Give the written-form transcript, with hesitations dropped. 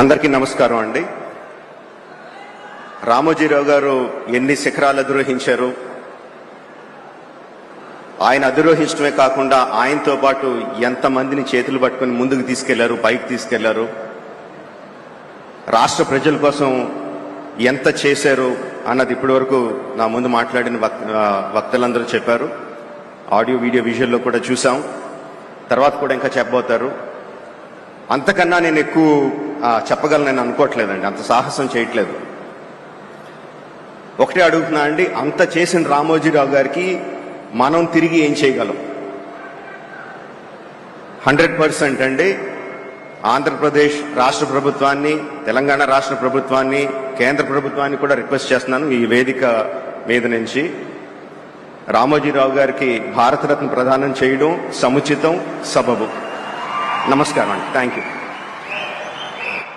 అందరికీ నమస్కారం అండి. రామోజీరావు గారు ఎన్ని శిఖరాలు అధిరోహించారు, ఆయన అధిరోహించడమే కాకుండా ఆయనతో పాటు ఎంతమందిని చేతులు పట్టుకుని ముందుకు తీసుకెళ్లారు, పైకి తీసుకెళ్లారు, రాష్ట్ర ప్రజల కోసం ఎంత చేశారు అన్నది ఇప్పటివరకు నా ముందు మాట్లాడిన వక్తలందరూ చెప్పారు. ఆడియో వీడియో విజువల్లో కూడా చూసాం, తర్వాత కూడా ఇంకా చెప్పబోతారు. అంతకన్నా నేను ఎక్కువ చెప్పగలను అనుకోవట్లేదండి, అంత సాహసం చేయట్లేదు. ఒకటే అడుగుతున్నా అండి, అంత చేసిన రామోజీరావు గారికి మనం తిరిగి ఏం చేయగలం? 100% అండి. ఆంధ్రప్రదేశ్ రాష్ట్ర ప్రభుత్వాన్ని, తెలంగాణ రాష్ట్ర ప్రభుత్వాన్ని, కేంద్ర ప్రభుత్వాన్ని కూడా రిక్వెస్ట్ చేస్తున్నాను ఈ వేదిక మీద నుంచి, రామోజీరావు గారికి భారతరత్న ప్రదానం చేయడం సముచితం, సబబు. నమస్కారం అండి. Thank you.